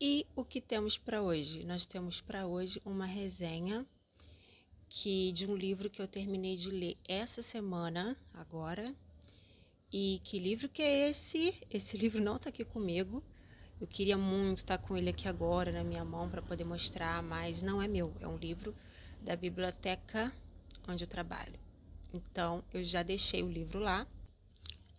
E o que temos para hoje? Nós temos para hoje uma resenha de um livro que eu terminei de ler essa semana, agora. E que livro que é esse? Esse livro não está aqui comigo. Eu queria muito estar com ele aqui agora, na minha mão, para poder mostrar, mas não é meu. É um livro da biblioteca onde eu trabalho. Então, eu já deixei o livro lá.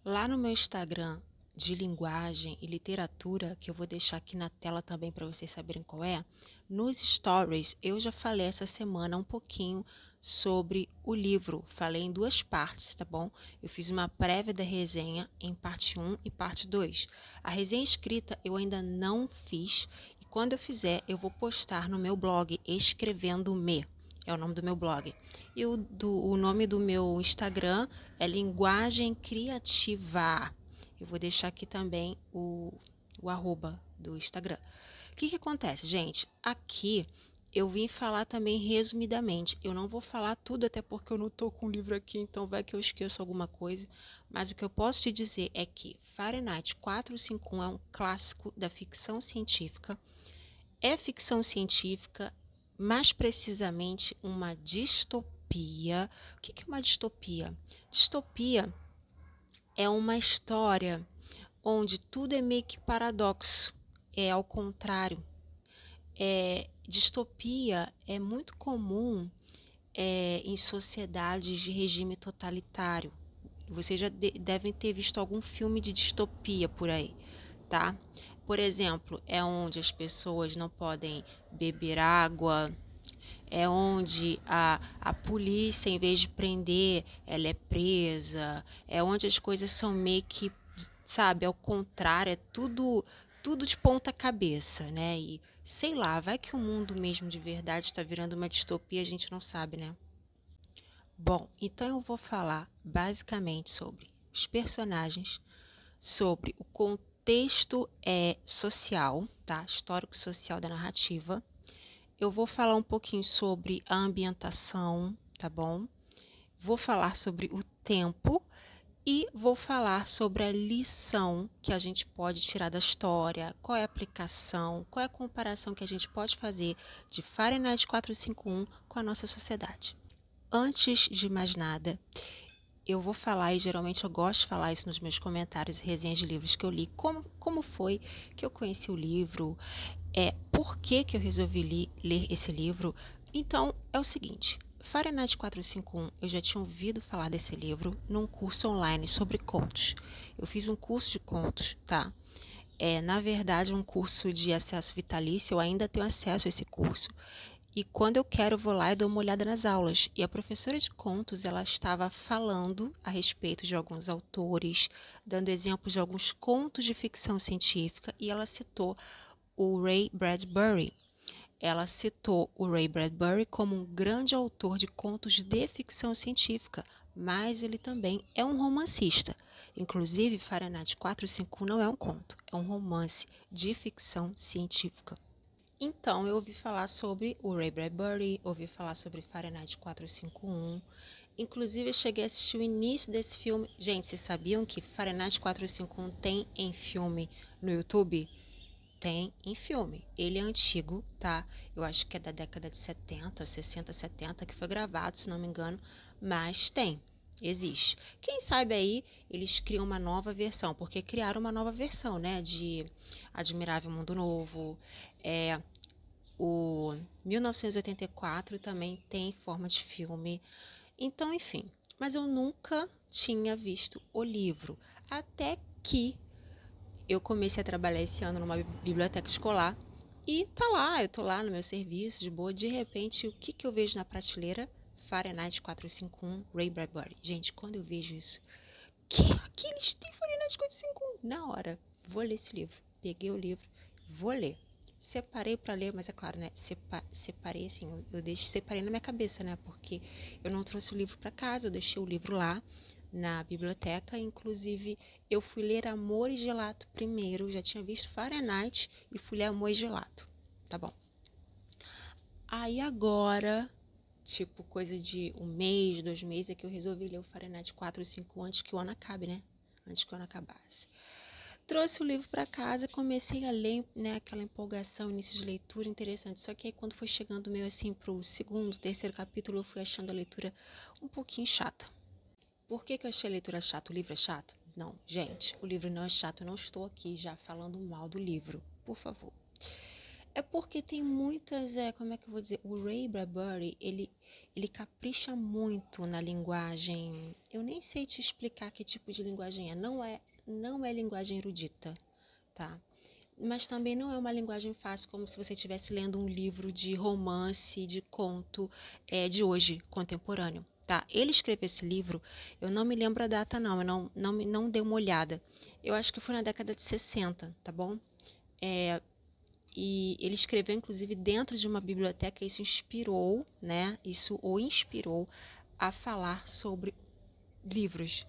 Lá no meu Instagram de linguagem e literatura, que eu vou deixar aqui na tela também para vocês saberem qual é, nos stories eu já falei essa semana um pouquinho sobre o livro. Falei em duas partes, tá bom? Eu fiz uma prévia da resenha em parte 1 e parte 2. A resenha escrita eu ainda não fiz e quando eu fizer eu vou postar no meu blog Escrevendo-me. É o nome do meu blog. E o nome do meu Instagram é Linguagem Criativa. Eu vou deixar aqui também o arroba do Instagram. O que acontece, gente? Aqui eu vim falar também resumidamente. Eu não vou falar tudo, até porque eu não estou com o livro aqui, então vai que eu esqueço alguma coisa. Mas o que eu posso te dizer é que Fahrenheit 451 é um clássico da ficção científica. É ficção científica, mais precisamente uma distopia. O que é uma distopia? Distopia é uma história onde tudo é meio que paradoxo, é ao contrário. Distopia é muito comum em sociedades de regime totalitário. Vocês já devem ter visto algum filme de distopia por aí, tá? Por exemplo, é onde as pessoas não podem beber água, é onde a polícia, em vez de prender, ela é presa, é onde as coisas são meio que, sabe, ao contrário, é tudo de ponta cabeça, né? E sei lá, vai que o mundo mesmo de verdade está virando uma distopia, a gente não sabe, né? Bom, então eu vou falar basicamente sobre os personagens, sobre o contexto social, tá? Histórico-social da narrativa. Eu vou falar um pouquinho sobre a ambientação, tá bom? Vou falar sobre o tempo e vou falar sobre a lição que a gente pode tirar da história, qual é a aplicação, qual é a comparação que a gente pode fazer de Fahrenheit 451 com a nossa sociedade. Antes de mais nada, eu vou falar, e geralmente eu gosto de falar isso nos meus comentários e resenhas de livros que eu li, como foi que eu conheci o livro, por que eu resolvi ler esse livro. Então, é o seguinte, Fahrenheit 451, eu já tinha ouvido falar desse livro num curso online sobre contos. Eu fiz um curso de contos, tá? Na verdade, um curso de acesso vitalício, eu ainda tenho acesso a esse curso. E quando eu quero, eu vou lá e dou uma olhada nas aulas. E a professora de contos, ela estava falando a respeito de alguns autores, dando exemplos de alguns contos de ficção científica, e ela citou o Ray Bradbury. Ela citou o Ray Bradbury como um grande autor de contos de ficção científica, mas ele também é um romancista. Inclusive, Fahrenheit 451 não é um conto, é um romance de ficção científica. Então, eu ouvi falar sobre o Ray Bradbury, ouvi falar sobre Fahrenheit 451. Inclusive, eu cheguei a assistir o início desse filme. Gente, vocês sabiam que Fahrenheit 451 tem em filme no YouTube? Tem em filme. Ele é antigo, tá? Eu acho que é da década de 70, 60, 70, que foi gravado, se não me engano. Mas tem, existe. Quem sabe aí eles criam uma nova versão, porque criaram uma nova versão, né? De Admirável Mundo Novo. O 1984 também tem forma de filme. Então, enfim. Mas eu nunca tinha visto o livro. Até que eu comecei a trabalhar esse ano numa biblioteca escolar. E tá lá, eu tô lá no meu serviço, de boa. De repente, o que eu vejo na prateleira? Fahrenheit 451, Ray Bradbury. Gente, quando eu vejo isso, que eles têm Fahrenheit 451? Na hora, vou ler esse livro. Peguei o livro, vou ler. Separei para ler, mas é claro, né? Separei assim, separei na minha cabeça, né? Porque eu não trouxe o livro para casa, eu deixei o livro lá na biblioteca. Inclusive, eu fui ler Amor e Gelato primeiro, já tinha visto Fahrenheit e fui ler Amor e Gelato. Tá bom. Aí agora, tipo, coisa de um mês, 2 meses, é que eu resolvi ler o Fahrenheit 451 antes que o ano acabe, né? Antes que o ano acabasse. Trouxe o livro para casa, comecei a ler, né, aquela empolgação, início de leitura, interessante. Só que aí quando foi chegando meio assim pro segundo, terceiro capítulo, eu fui achando a leitura um pouquinho chata. Por que eu achei a leitura chata? O livro é chato? Não, gente, o livro não é chato, eu não estou aqui já falando mal do livro, por favor. É porque tem muitas, como é que eu vou dizer? O Ray Bradbury, ele capricha muito na linguagem. Eu nem sei te explicar que tipo de linguagem é. Não é linguagem erudita, tá? Mas também não é uma linguagem fácil, como se você estivesse lendo um livro de romance, de conto, de hoje, contemporâneo, tá? Ele escreveu esse livro, eu não me lembro a data não, eu não dei uma olhada. Eu acho que foi na década de 60, tá bom? E ele escreveu, inclusive, dentro de uma biblioteca, isso inspirou, né? Isso o inspirou a falar sobre livros.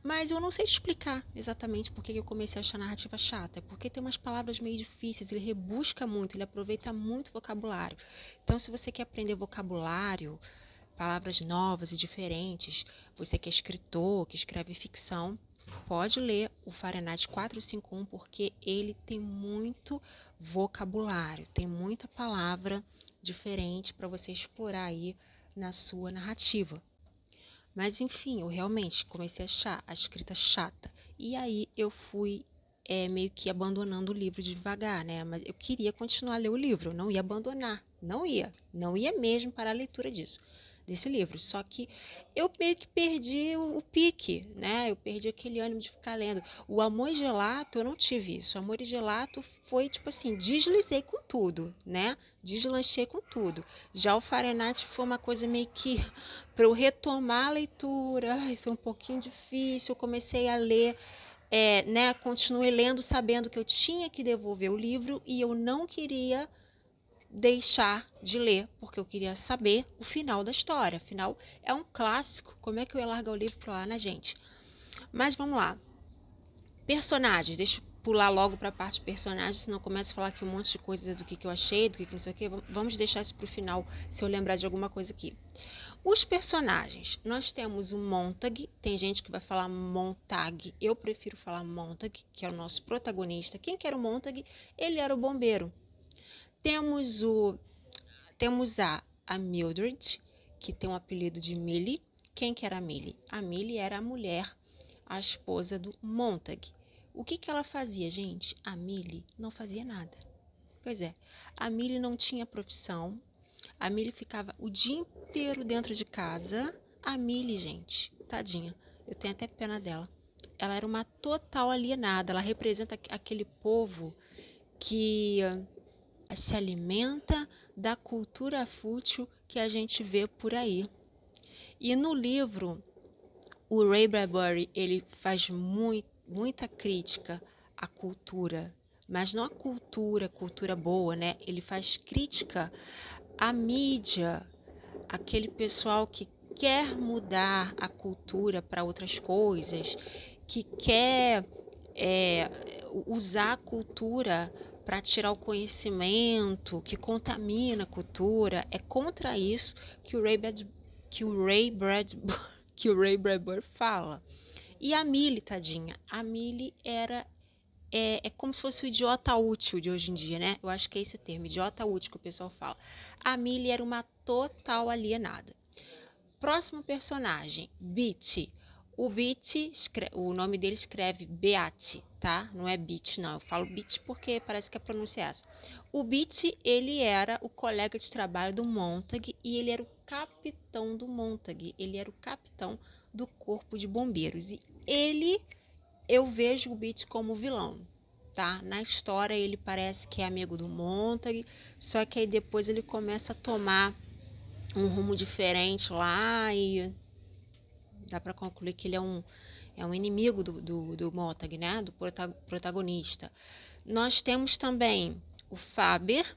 Mas eu não sei te explicar exatamente por que eu comecei a achar a narrativa chata. É porque tem umas palavras meio difíceis, ele rebusca muito, ele aproveita muito vocabulário. Então, se você quer aprender vocabulário, palavras novas e diferentes, você que é escritor, que escreve ficção, pode ler o Fahrenheit 451 porque ele tem muito vocabulário, tem muita palavra diferente para você explorar aí na sua narrativa. Mas enfim, eu realmente comecei a achar a escrita chata. E aí eu fui meio que abandonando o livro devagar, né? Mas eu queria continuar a ler o livro, eu não ia abandonar. Não ia mesmo para a leitura desse livro. Só que eu meio que perdi o pique, né? Eu perdi aquele ânimo de ficar lendo. O Amor e Gelato, eu não tive isso. O Amor e Gelato foi tipo assim, deslizei com tudo, né? Deslanchei com tudo. Já o Fahrenheit foi uma coisa meio que para eu retomar a leitura, foi um pouquinho difícil. Eu comecei a ler, né? Continuei lendo sabendo que eu tinha que devolver o livro e eu não queria deixar de ler, porque eu queria saber o final da história. Afinal, é um clássico. Como é que eu ia largar o livro para lá, né, gente? Mas vamos lá. Personagens. Deixa eu pular logo para a parte de personagens, senão eu começo a falar aqui um monte de coisa do que eu achei, do que não sei o que. Vamos deixar isso para o final, se eu lembrar de alguma coisa aqui. Os personagens. Nós temos o Montag. Tem gente que vai falar Montag. Eu prefiro falar Montag, que é o nosso protagonista. Quem que era o Montag? Ele era o bombeiro. Temos a Mildred, que tem o apelido de Millie. Quem que era a Millie? A Millie era a mulher, a esposa do Montag. O que ela fazia, gente? A Millie não fazia nada. Pois é, a Millie não tinha profissão. A Millie ficava o dia inteiro dentro de casa. A Millie, gente, tadinha, eu tenho até pena dela. Ela era uma total alienada. Ela representa aquele povo que se alimenta da cultura fútil que a gente vê por aí. E no livro, o Ray Bradbury, ele faz muita crítica à cultura, mas não a cultura boa, né? Ele faz crítica à mídia, aquele pessoal que quer mudar a cultura para outras coisas, que quer usar a cultura para tirar o conhecimento, que contamina a cultura. É contra isso que o Ray Bradbury fala. E a Millie, tadinha, a Millie é como se fosse o idiota útil de hoje em dia, né? Eu acho que é esse termo, idiota útil que o pessoal fala. A Millie era uma total alienada. Próximo personagem, Beatty. O Beatty, o nome dele escreve Beatty, tá? Não é Beat, não. Eu falo Beatty porque parece que a pronúncia é essa. O Beatty, ele era o colega de trabalho do Montag e ele era o capitão do Montag. Ele era o capitão do corpo de bombeiros. E eu vejo o Beatty como vilão, tá? Na história ele parece que é amigo do Montag, só que aí depois ele começa a tomar um rumo diferente lá e dá para concluir que ele é um inimigo do Montag, né? Do protagonista. Nós temos também o Faber.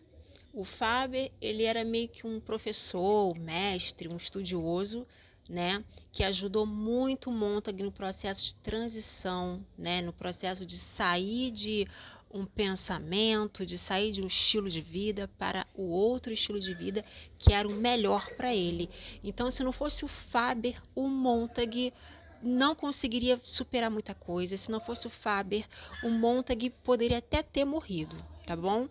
O Faber, ele era meio que um professor, um mestre, um estudioso, né? Que ajudou muito o Montag no processo de transição, né? No processo de sair de um pensamento, de sair de um estilo de vida para o outro estilo de vida que era o melhor para ele. Então, se não fosse o Faber, o Montag não conseguiria superar muita coisa. Se não fosse o Faber, o Montag poderia até ter morrido, tá bom?